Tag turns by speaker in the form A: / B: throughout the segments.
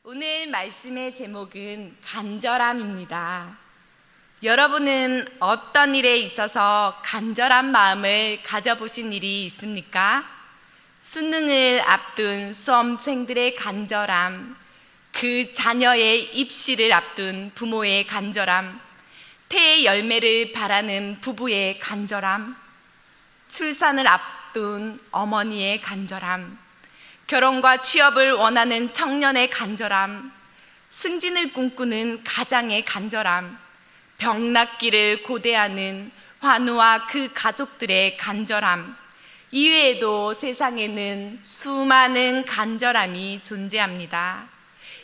A: 오늘 말씀의 제목은 간절함입니다. 여러분은 어떤 일에 있어서 간절한 마음을 가져보신 일이 있습니까? 수능을 앞둔 수험생들의 간절함, 그 자녀의 입시를 앞둔 부모의 간절함, 태의 열매를 바라는 부부의 간절함, 출산을 앞둔 어머니의 간절함, 결혼과 취업을 원하는 청년의 간절함, 승진을 꿈꾸는 가장의 간절함, 병낫기를 고대하는 환우와 그 가족들의 간절함, 이외에도 세상에는 수많은 간절함이 존재합니다.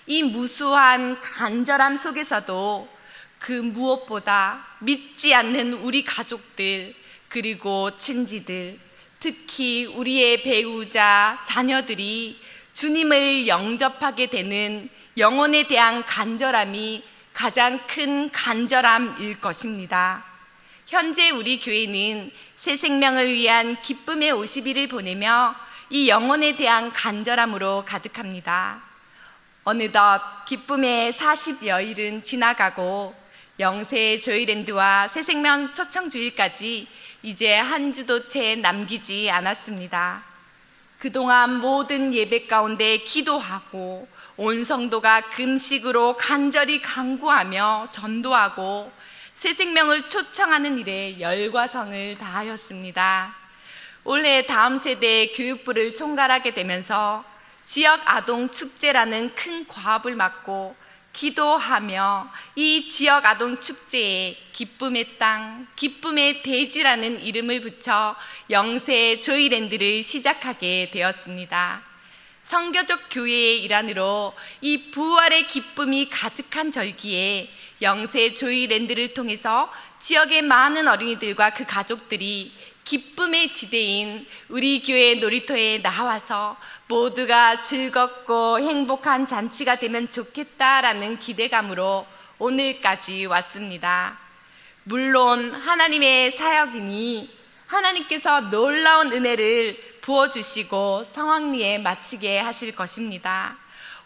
A: 이 무수한 간절함 속에서도 그 무엇보다 믿지 않는 우리 가족들, 그리고 친지들, 특히 우리의 배우자, 자녀들이 주님을 영접하게 되는 영혼에 대한 간절함이 가장 큰 간절함일 것입니다. 현재 우리 교회는 새 생명을 위한 기쁨의 50일을 보내며 이 영혼에 대한 간절함으로 가득합니다. 어느덧 기쁨의 40여일은 지나가고 영세 조이랜드와 새 생명 초청주일까지 이제 한 주도 채 남기지 않았습니다. 그동안 모든 예배 가운데 기도하고 온 성도가 금식으로 간절히 간구하며 전도하고 새 생명을 초청하는 일에 열과 성을 다하였습니다. 올해 다음 세대 교육부를 총괄하게 되면서 지역 아동 축제라는 큰 과업을 맡고 기도하며 이 지역 아동 축제에 기쁨의 땅, 기쁨의 대지라는 이름을 붙여 영세 조이랜드를 시작하게 되었습니다. 선교적 교회의 일환으로 이 부활의 기쁨이 가득한 절기에 영세 조이랜드를 통해서 지역의 많은 어린이들과 그 가족들이 기쁨의 지대인 우리 교회 놀이터에 나와서 모두가 즐겁고 행복한 잔치가 되면 좋겠다라는 기대감으로 오늘까지 왔습니다. 물론 하나님의 사역이니 하나님께서 놀라운 은혜를 부어주시고 성황리에 마치게 하실 것입니다.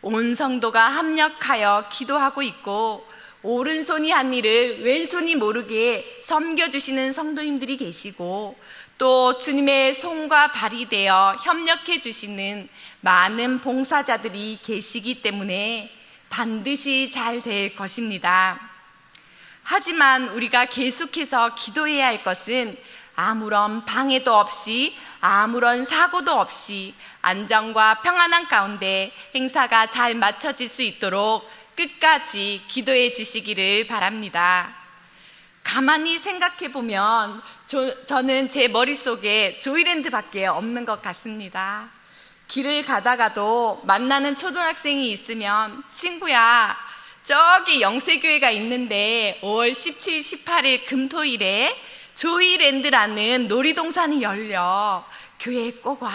A: 온 성도가 합력하여 기도하고 있고 오른손이 한 일을 왼손이 모르게 섬겨주시는 성도님들이 계시고 또 주님의 손과 발이 되어 협력해 주시는 많은 봉사자들이 계시기 때문에 반드시 잘 될 것입니다. 하지만 우리가 계속해서 기도해야 할 것은 아무런 방해도 없이 아무런 사고도 없이 안전과 평안한 가운데 행사가 잘 마쳐질 수 있도록 끝까지 기도해 주시기를 바랍니다. 가만히 생각해 보면 저는 제 머릿속에 조이랜드밖에 없는 것 같습니다. 길을 가다가도 만나는 초등학생이 있으면 친구야, 저기 영세교회가 있는데 5월 17, 18일 금토일에 조이랜드라는 놀이동산이 열려. 교회에 꼭 와.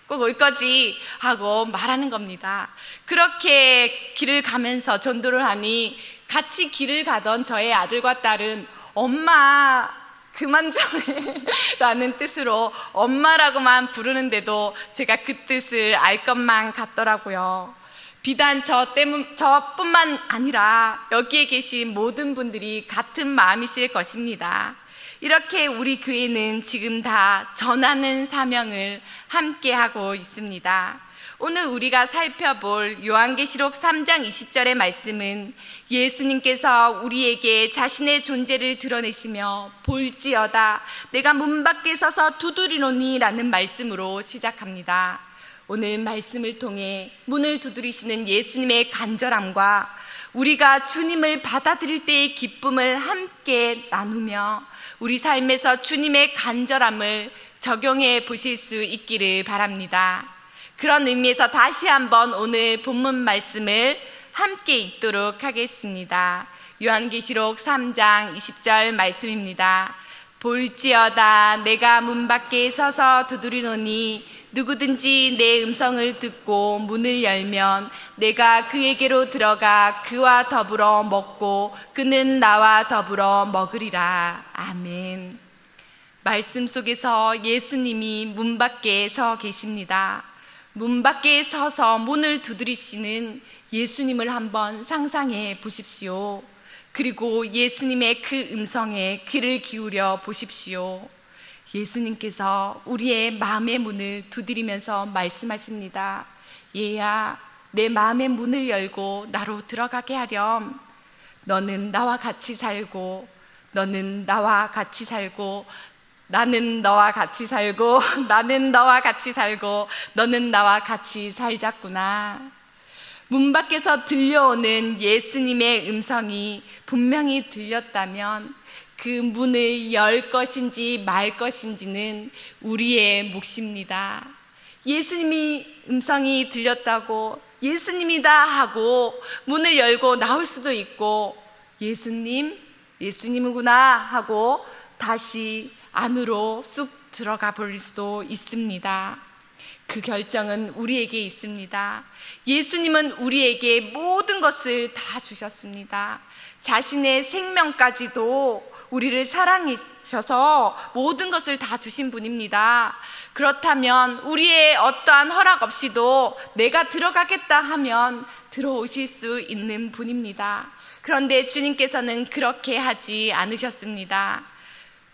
A: 꼭 올 거지 하고 말하는 겁니다. 그렇게 길을 가면서 전도를 하니 같이 길을 가던 저의 아들과 딸은 엄마 그만 좀 해 라는 뜻으로 엄마라고만 부르는데도 제가 그 뜻을 알 것만 같더라고요. 비단 저뿐만 아니라 여기에 계신 모든 분들이 같은 마음이실 것입니다. 이렇게 우리 교회는 지금 다 전하는 사명을 함께 하고 있습니다. 오늘 우리가 살펴볼 요한계시록 3장 20절의 말씀은 예수님께서 우리에게 자신의 존재를 드러내시며 볼지어다 내가 문 밖에 서서 두드리노니 라는 말씀으로 시작합니다. 오늘 말씀을 통해 문을 두드리시는 예수님의 간절함과 우리가 주님을 받아들일 때의 기쁨을 함께 나누며 우리 삶에서 주님의 간절함을 적용해 보실 수 있기를 바랍니다. 그런 의미에서 다시 한번 오늘 본문 말씀을 함께 읽도록 하겠습니다. 요한계시록 3장 20절 말씀입니다. 볼지어다 내가 문 밖에 서서 두드리노니 누구든지 내 음성을 듣고 문을 열면 내가 그에게로 들어가 그와 더불어 먹고 그는 나와 더불어 먹으리라. 아멘. 말씀 속에서 예수님이 문 밖에 서 계십니다. 문 밖에 서서 문을 두드리시는 예수님을 한번 상상해 보십시오. 그리고 예수님의 그 음성에 귀를 기울여 보십시오. 예수님께서 우리의 마음의 문을 두드리면서 말씀하십니다. 얘야, 내 마음의 문을 열고 나로 들어가게 하렴. 너는 나와 같이 살고, 너는 나와 같이 살고, 나는 너와 같이 살고, 나는 너와 같이 살고, 너는 나와 같이 살자꾸나. 문 밖에서 들려오는 예수님의 음성이 분명히 들렸다면 그 문을 열 것인지 말 것인지는 우리의 몫입니다. 예수님이 음성이 들렸다고 예수님이다 하고 문을 열고 나올 수도 있고, 예수님이구나 하고 다시 안으로 쑥 들어가 버릴 수도 있습니다. 그 결정은 우리에게 있습니다. 예수님은 우리에게 모든 것을 다 주셨습니다. 자신의 생명까지도 우리를 사랑하셔서 모든 것을 다 주신 분입니다. 그렇다면 우리의 어떠한 허락 없이도 내가 들어가겠다 하면 들어오실 수 있는 분입니다. 그런데 주님께서는 그렇게 하지 않으셨습니다.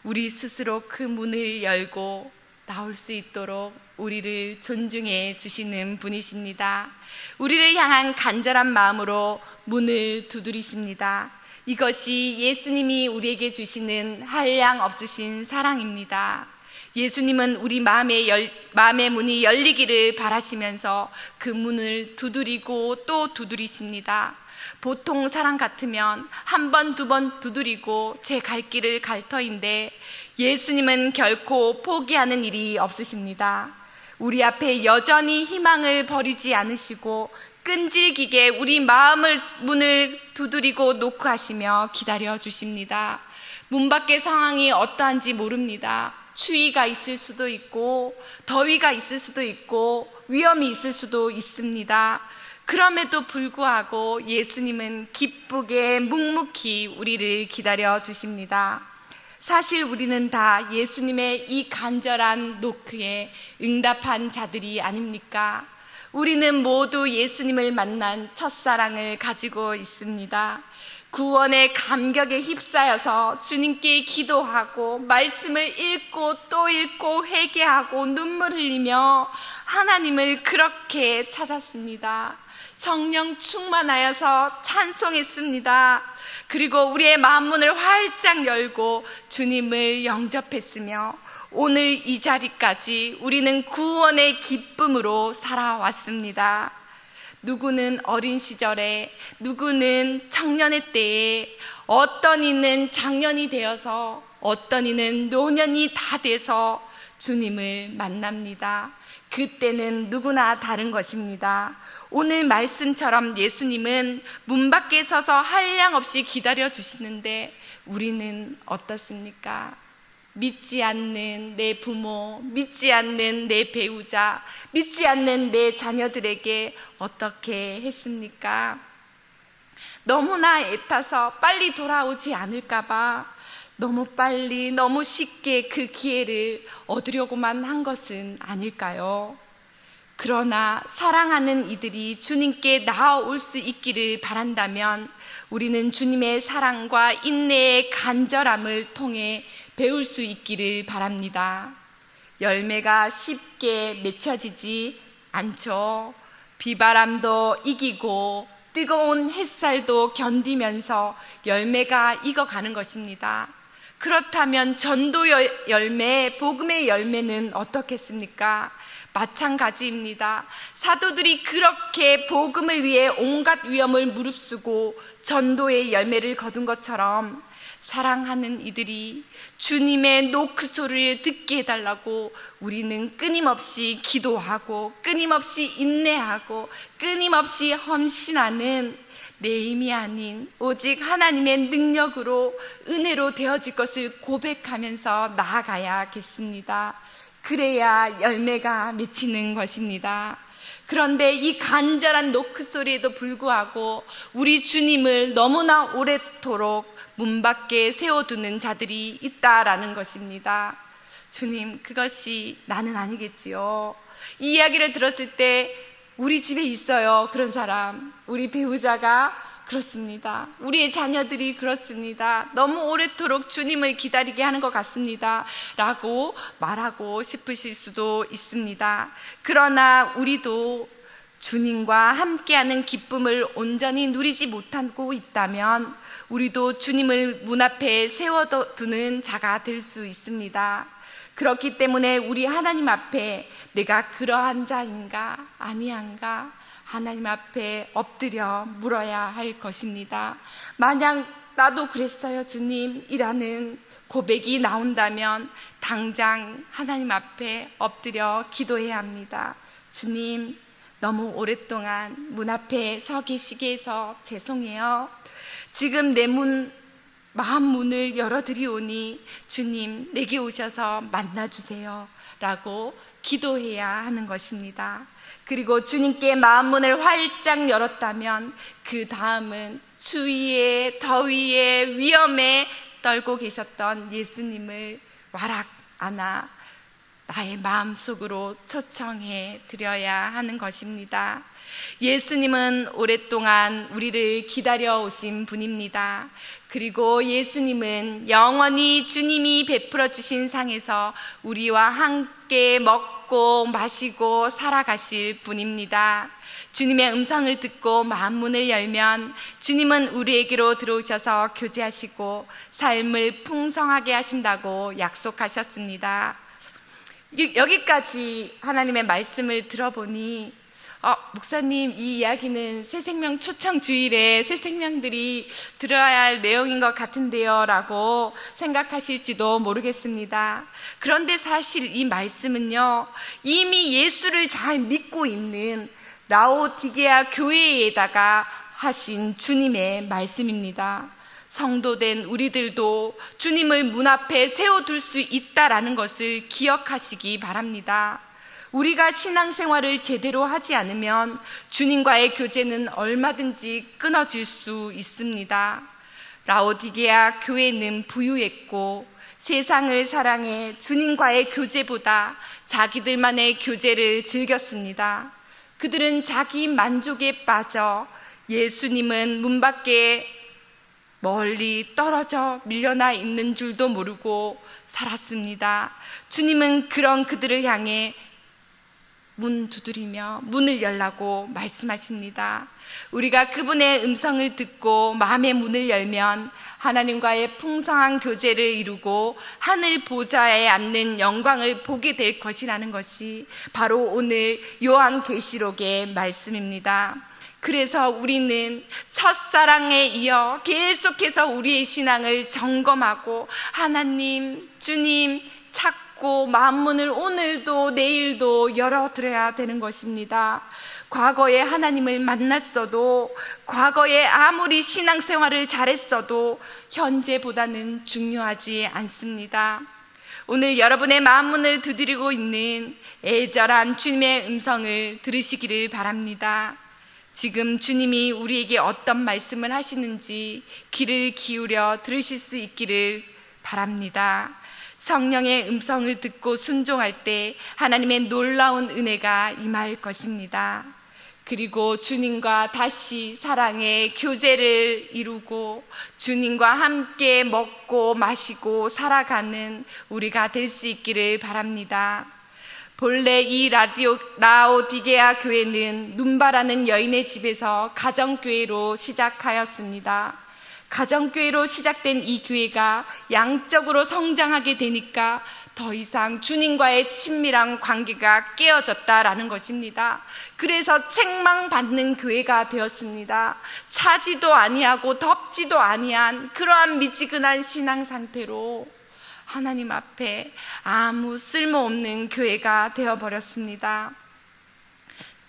A: 우리 스스로 그 문을 열고 나올 수 있도록 우리를 존중해 주시는 분이십니다. 우리를 향한 간절한 마음으로 문을 두드리십니다. 이것이 예수님이 우리에게 주시는 한량 없으신 사랑입니다. 예수님은 우리 마음의 문이 열리기를 바라시면서 그 문을 두드리고 또 두드리십니다. 보통 사람 같으면 한 번, 두 번 두드리고 제 갈 길을 갈 터인데 예수님은 결코 포기하는 일이 없으십니다. 우리 앞에 여전히 희망을 버리지 않으시고 끈질기게 우리 마음을 문을 두드리고 노크하시며 기다려 주십니다. 문 밖의 상황이 어떠한지 모릅니다. 추위가 있을 수도 있고 더위가 있을 수도 있고 위험이 있을 수도 있습니다. 그럼에도 불구하고 예수님은 기쁘게 묵묵히 우리를 기다려 주십니다. 사실 우리는 다 예수님의 이 간절한 노크에 응답한 자들이 아닙니까? 우리는 모두 예수님을 만난 첫사랑을 가지고 있습니다. 구원의 감격에 휩싸여서 주님께 기도하고 말씀을 읽고 또 읽고 회개하고 눈물 흘리며 하나님을 그렇게 찾았습니다. 성령 충만하여서 찬송했습니다. 그리고 우리의 마음문을 활짝 열고 주님을 영접했으며 오늘 이 자리까지 우리는 구원의 기쁨으로 살아왔습니다. 누구는 어린 시절에, 누구는 청년의 때에, 어떤 이는 장년이 되어서, 어떤 이는 노년이 다 돼서 주님을 만납니다. 그때는 누구나 다른 것입니다. 오늘 말씀처럼 예수님은 문 밖에 서서 한량없이 기다려 주시는데 우리는 어떻습니까? 믿지 않는 내 부모, 믿지 않는 내 배우자, 믿지 않는 내 자녀들에게 어떻게 했습니까? 너무나 애타서 빨리 돌아오지 않을까봐 너무 빨리, 너무 쉽게 그 기회를 얻으려고만 한 것은 아닐까요? 그러나 사랑하는 이들이 주님께 나아올 수 있기를 바란다면 우리는 주님의 사랑과 인내의 간절함을 통해 배울 수 있기를 바랍니다. 열매가 쉽게 맺혀지지 않죠. 비바람도 이기고 뜨거운 햇살도 견디면서 열매가 익어가는 것입니다. 그렇다면 전도 열매, 복음의 열매는 어떻겠습니까? 마찬가지입니다. 사도들이 그렇게 복음을 위해 온갖 위험을 무릅쓰고 전도의 열매를 거둔 것처럼 사랑하는 이들이 주님의 노크 소리를 듣게 해달라고 우리는 끊임없이 기도하고 끊임없이 인내하고 끊임없이 헌신하는 내 힘이 아닌 오직 하나님의 능력으로 은혜로 되어질 것을 고백하면서 나아가야겠습니다. 그래야 열매가 맺히는 것입니다. 그런데 이 간절한 노크 소리에도 불구하고 우리 주님을 너무나 오랫도록 문 밖에 세워두는 자들이 있다라는 것입니다. 주님, 그것이 나는 아니겠지요. 이 이야기를 들었을 때 우리 집에 있어요, 그런 사람. 우리 배우자가 그렇습니다. 우리의 자녀들이 그렇습니다. 너무 오래도록 주님을 기다리게 하는 것 같습니다 라고 말하고 싶으실 수도 있습니다. 그러나 우리도 주님과 함께하는 기쁨을 온전히 누리지 못하고 있다면 우리도 주님을 문 앞에 세워두는 자가 될 수 있습니다. 그렇기 때문에 우리 하나님 앞에 내가 그러한 자인가 아니한가 하나님 앞에 엎드려 물어야 할 것입니다. 만약 나도 그랬어요 주님이라는 고백이 나온다면 당장 하나님 앞에 엎드려 기도해야 합니다. 주님, 너무 오랫동안 문 앞에 서 계시게 해서 죄송해요. 지금 내 마음 문을 열어드리오니 주님, 내게 오셔서 만나주세요 라고 기도해야 하는 것입니다. 그리고 주님께 마음 문을 활짝 열었다면 그 다음은 추위에, 더위에, 위험에 떨고 계셨던 예수님을 와락 안아 나의 마음속으로 초청해 드려야 하는 것입니다. 예수님은 오랫동안 우리를 기다려 오신 분입니다. 그리고 예수님은 영원히 주님이 베풀어 주신 상에서 우리와 함께 먹고 마시고 살아가실 분입니다. 주님의 음성을 듣고 마음 문을 열면 주님은 우리에게로 들어오셔서 교제하시고 삶을 풍성하게 하신다고 약속하셨습니다. 여기까지 하나님의 말씀을 들어보니 목사님, 이 이야기는 새생명 초청 주일에 새생명들이 들어야 할 내용인 것 같은데요 라고 생각하실지도 모르겠습니다. 그런데 사실 이 말씀은요, 이미 예수를 잘 믿고 있는 라오디게아 교회에다가 하신 주님의 말씀입니다. 성도된 우리들도 주님을 문 앞에 세워둘 수 있다라는 것을 기억하시기 바랍니다. 우리가 신앙생활을 제대로 하지 않으면 주님과의 교제는 얼마든지 끊어질 수 있습니다. 라오디게아 교회는 부유했고 세상을 사랑해 주님과의 교제보다 자기들만의 교제를 즐겼습니다. 그들은 자기 만족에 빠져 예수님은 문 밖에 멀리 떨어져 밀려나 있는 줄도 모르고 살았습니다. 주님은 그런 그들을 향해 문 두드리며 문을 열라고 말씀하십니다. 우리가 그분의 음성을 듣고 마음의 문을 열면 하나님과의 풍성한 교제를 이루고 하늘 보좌에 앉는 영광을 보게 될 것이라는 것이 바로 오늘 요한계시록의 말씀입니다. 그래서 우리는 첫사랑에 이어 계속해서 우리의 신앙을 점검하고 하나님, 주님 찾고 마음 문을 오늘도 내일도 열어드려야 되는 것입니다. 과거에 하나님을 만났어도, 과거에 아무리 신앙생활을 잘했어도 현재보다는 중요하지 않습니다. 오늘 여러분의 마음 문을 두드리고 있는 애절한 주님의 음성을 들으시기를 바랍니다. 지금 주님이 우리에게 어떤 말씀을 하시는지 귀를 기울여 들으실 수 있기를 바랍니다. 성령의 음성을 듣고 순종할 때 하나님의 놀라운 은혜가 임할 것입니다. 그리고 주님과 다시 사랑의 교제를 이루고 주님과 함께 먹고 마시고 살아가는 우리가 될 수 있기를 바랍니다. 본래 이 라오디게아 교회는 눈바라는 여인의 집에서 가정교회로 시작하였습니다. 가정교회로 시작된 이 교회가 양적으로 성장하게 되니까 더 이상 주님과의 친밀한 관계가 깨어졌다라는 것입니다. 그래서 책망받는 교회가 되었습니다. 차지도 아니하고 덥지도 아니한 그러한 미지근한 신앙 상태로 하나님 앞에 아무 쓸모없는 교회가 되어버렸습니다.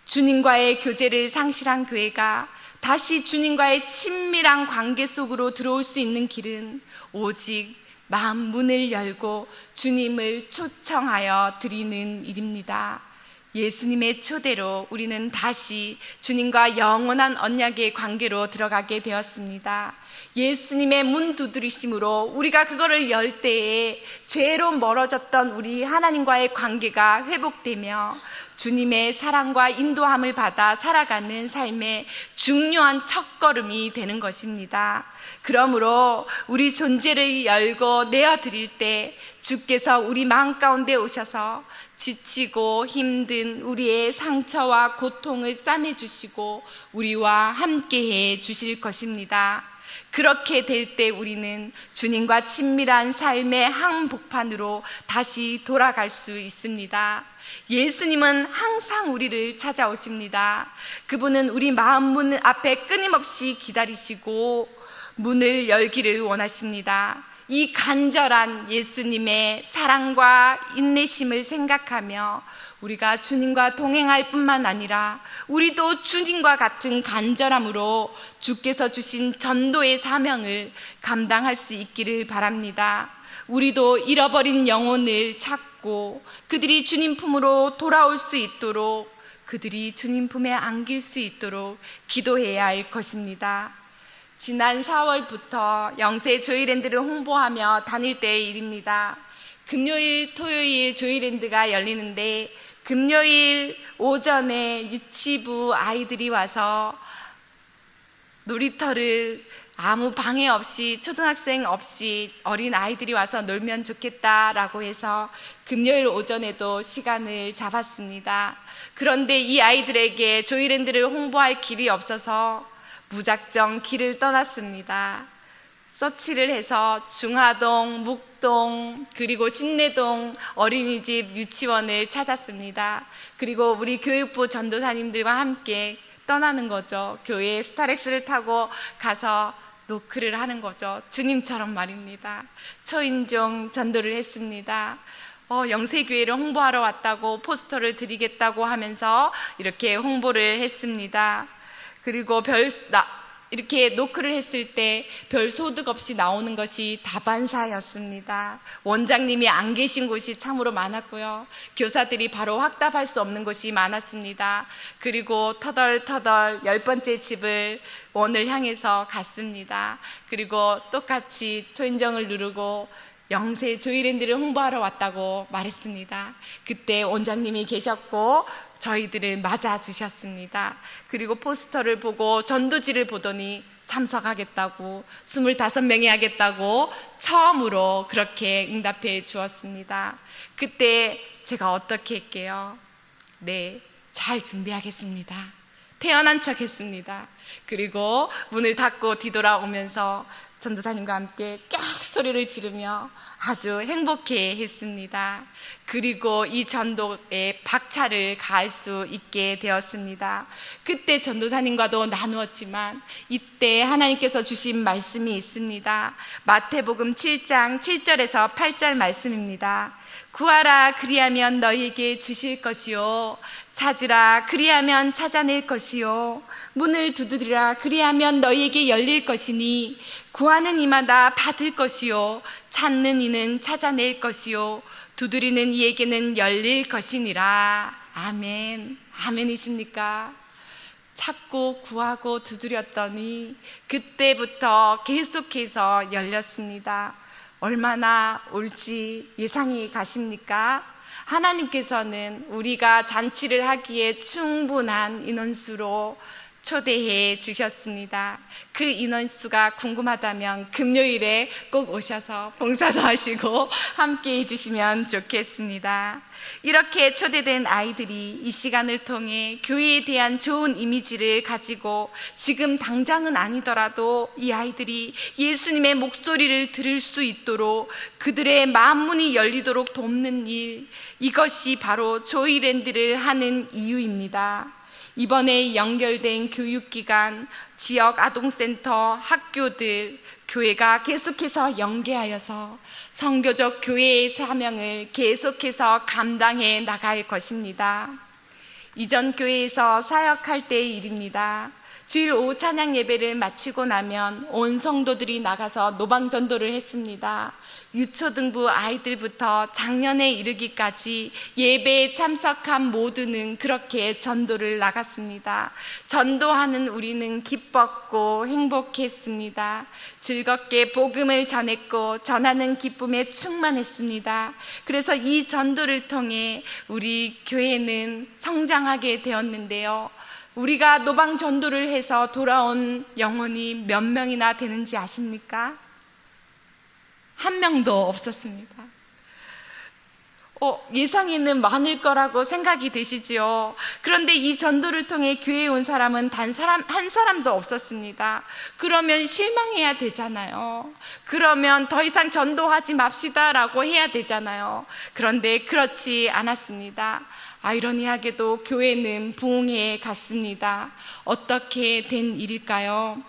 A: 주님과의 교제를 상실한 교회가 다시 주님과의 친밀한 관계 속으로 들어올 수 있는 길은 오직 마음 문을 열고 주님을 초청하여 드리는 일입니다. 예수님의 초대로 우리는 다시 주님과 영원한 언약의 관계로 들어가게 되었습니다. 예수님의 문 두드리심으로 우리가 그거를 열 때에 죄로 멀어졌던 우리 하나님과의 관계가 회복되며 주님의 사랑과 인도함을 받아 살아가는 삶의 중요한 첫걸음이 되는 것입니다. 그러므로 우리 존재를 열고 내어드릴 때 주께서 우리 마음 가운데 오셔서 지치고 힘든 우리의 상처와 고통을 싸매주시고 우리와 함께해 주실 것입니다. 그렇게 될 때 우리는 주님과 친밀한 삶의 한복판으로 다시 돌아갈 수 있습니다. 예수님은 항상 우리를 찾아오십니다. 그분은 우리 마음 문 앞에 끊임없이 기다리시고 문을 열기를 원하십니다. 이 간절한 예수님의 사랑과 인내심을 생각하며 우리가 주님과 동행할 뿐만 아니라 우리도 주님과 같은 간절함으로 주께서 주신 전도의 사명을 감당할 수 있기를 바랍니다. 우리도 잃어버린 영혼을 찾고 그들이 주님 품으로 돌아올 수 있도록, 그들이 주님 품에 안길 수 있도록 기도해야 할 것입니다. 지난 4월부터 영세 조이랜드를 홍보하며 다닐 때의 일입니다. 금요일, 토요일 조이랜드가 열리는데 금요일 오전에 유치부 아이들이 와서 놀이터를 아무 방해 없이, 초등학생 없이 어린 아이들이 와서 놀면 좋겠다라고 해서 금요일 오전에도 시간을 잡았습니다. 그런데 이 아이들에게 조이랜드를 홍보할 길이 없어서 무작정 길을 떠났습니다. 서치를 해서 중하동, 묵동, 그리고 신내동 어린이집 유치원을 찾았습니다. 그리고 우리 교육부 전도사님들과 함께 떠나는 거죠. 교회에 스타렉스를 타고 가서 노크를 하는 거죠. 주님처럼 말입니다. 초인종 전도를 했습니다. 영세교회를 홍보하러 왔다고 포스터를 드리겠다고 하면서 이렇게 홍보를 했습니다. 그리고 이렇게 노크를 했을 때 별 소득 없이 나오는 것이 다반사였습니다. 원장님이 안 계신 곳이 참으로 많았고요. 교사들이 바로 확답할 수 없는 곳이 많았습니다. 그리고 터덜터덜 10번째 집을 원을 향해서 갔습니다. 그리고 똑같이 초인종을 누르고 영세 조이랜드를 홍보하러 왔다고 말했습니다. 그때 원장님이 계셨고 저희들을 맞아주셨습니다. 그리고 포스터를 보고 전도지를 보더니 참석하겠다고, 25명이 하겠다고 처음으로 그렇게 응답해 주었습니다. 그때 제가 어떻게 할게요? 네, 잘 준비하겠습니다. 태어난 척 했습니다. 그리고 문을 닫고 뒤돌아오면서 전도사님과 함께 깍 소리를 지르며 아주 행복해 했습니다. 그리고 이 전도에 박차를 가할 수 있게 되었습니다. 그때 전도사님과도 나누었지만 이때 하나님께서 주신 말씀이 있습니다. 마태복음 7장 7절에서 8절 말씀입니다. 구하라 그리하면 너희에게 주실 것이요, 찾으라 그리하면 찾아낼 것이요, 문을 두드리라 그리하면 너희에게 열릴 것이니 구하는 이마다 받을 것이요, 찾는 이는 찾아낼 것이요, 두드리는 이에게는 열릴 것이니라. 아멘. 아멘이십니까? 찾고 구하고 두드렸더니 그때부터 계속해서 열렸습니다. 얼마나 올지 예상이 가십니까? 하나님께서는 우리가 잔치를 하기에 충분한 인원수로 초대해 주셨습니다. 그 인원수가 궁금하다면 금요일에 꼭 오셔서 봉사도 하시고 함께 해주시면 좋겠습니다. 이렇게 초대된 아이들이 이 시간을 통해 교회에 대한 좋은 이미지를 가지고 지금 당장은 아니더라도 이 아이들이 예수님의 목소리를 들을 수 있도록 그들의 마음문이 열리도록 돕는 일, 이것이 바로 조이랜드를 하는 이유입니다. 이번에 연결된 교육기관, 지역 아동센터, 학교들, 교회가 계속해서 연계하여서 선교적 교회의 사명을 계속해서 감당해 나갈 것입니다. 이전 교회에서 사역할 때의 일입니다. 주일 오후 찬양 예배를 마치고 나면 온 성도들이 나가서 노방전도를 했습니다. 유초등부 아이들부터 작년에 이르기까지 예배에 참석한 모두는 그렇게 전도를 나갔습니다. 전도하는 우리는 기뻤고 행복했습니다. 즐겁게 복음을 전했고 전하는 기쁨에 충만했습니다. 그래서 이 전도를 통해 우리 교회는 성장하게 되었는데요. 우리가 노방 전도를 해서 돌아온 영혼이 몇 명이나 되는지 아십니까? 한 명도 없었습니다. 예상에는 많을 거라고 생각이 되시지요. 그런데 이 전도를 통해 교회에 온 사람은 한 사람도 없었습니다. 그러면 실망해야 되잖아요. 그러면 더 이상 전도하지 맙시다라고 해야 되잖아요. 그런데 그렇지 않았습니다. 아이러니하게도 교회는 부흥해 갔습니다. 어떻게 된 일일까요?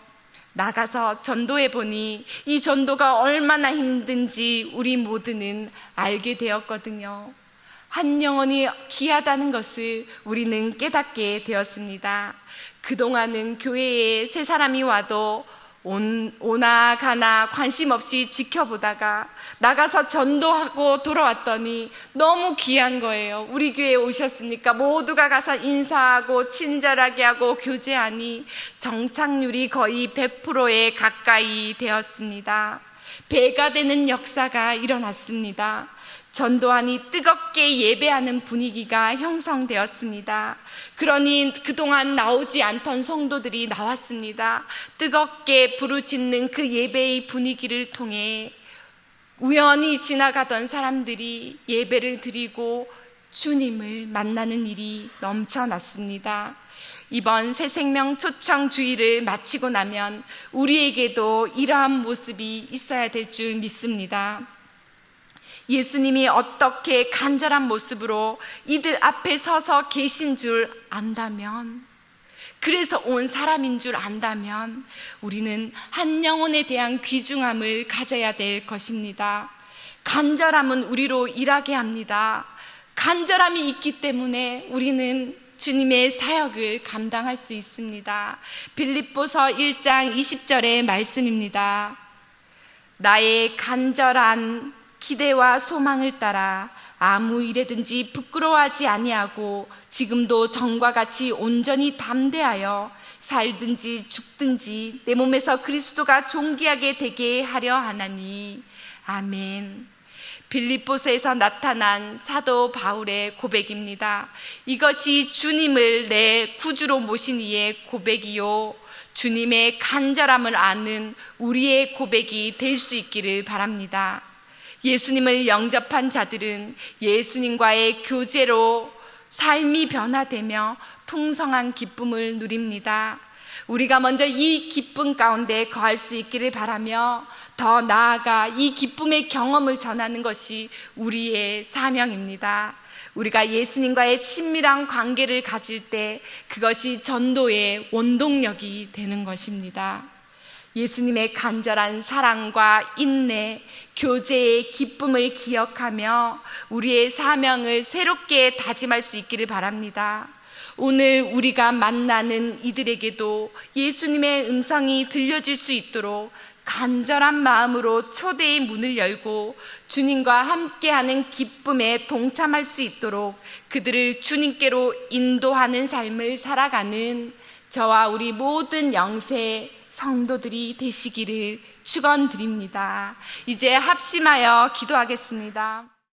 A: 나가서 전도해 보니 이 전도가 얼마나 힘든지 우리 모두는 알게 되었거든요. 한 영혼이 귀하다는 것을 우리는 깨닫게 되었습니다. 그동안은 교회에 새 사람이 와도 오나 가나 관심 없이 지켜보다가 나가서 전도하고 돌아왔더니 너무 귀한 거예요. 우리 교회에 오셨으니까 모두가 가서 인사하고 친절하게 하고 교제하니 정착률이 거의 100%에 가까이 되었습니다. 배가 되는 역사가 일어났습니다. 전도하니 뜨겁게 예배하는 분위기가 형성되었습니다. 그러니 그동안 나오지 않던 성도들이 나왔습니다. 뜨겁게 부르짖는 그 예배의 분위기를 통해 우연히 지나가던 사람들이 예배를 드리고 주님을 만나는 일이 넘쳐났습니다. 이번 새생명 초청 주일을 마치고 나면 우리에게도 이러한 모습이 있어야 될 줄 믿습니다. 예수님이 어떻게 간절한 모습으로 이들 앞에 서서 계신 줄 안다면, 그래서 온 사람인 줄 안다면 우리는 한 영혼에 대한 귀중함을 가져야 될 것입니다. 간절함은 우리로 일하게 합니다. 간절함이 있기 때문에 우리는 주님의 사역을 감당할 수 있습니다. 빌립보서 1장 20절의 말씀입니다. 나의 간절한 기대와 소망을 따라 아무 일에든지 부끄러워하지 아니하고 지금도 전과 같이 온전히 담대하여 살든지 죽든지 내 몸에서 그리스도가 존귀하게 되게 하려 하나니. 아멘. 빌립보서에서 나타난 사도 바울의 고백입니다. 이것이 주님을 내 구주로 모신 이의 고백이요, 주님의 간절함을 아는 우리의 고백이 될 수 있기를 바랍니다. 예수님을 영접한 자들은 예수님과의 교제로 삶이 변화되며 풍성한 기쁨을 누립니다. 우리가 먼저 이 기쁨 가운데 거할 수 있기를 바라며 더 나아가 이 기쁨의 경험을 전하는 것이 우리의 사명입니다. 우리가 예수님과의 친밀한 관계를 가질 때 그것이 전도의 원동력이 되는 것입니다. 예수님의 간절한 사랑과 인내, 교제의 기쁨을 기억하며 우리의 사명을 새롭게 다짐할 수 있기를 바랍니다. 오늘 우리가 만나는 이들에게도 예수님의 음성이 들려질 수 있도록 간절한 마음으로 초대의 문을 열고 주님과 함께하는 기쁨에 동참할 수 있도록 그들을 주님께로 인도하는 삶을 살아가는 저와 우리 모든 영세 성도들이 되시기를 축원드립니다. 이제 합심하여 기도하겠습니다.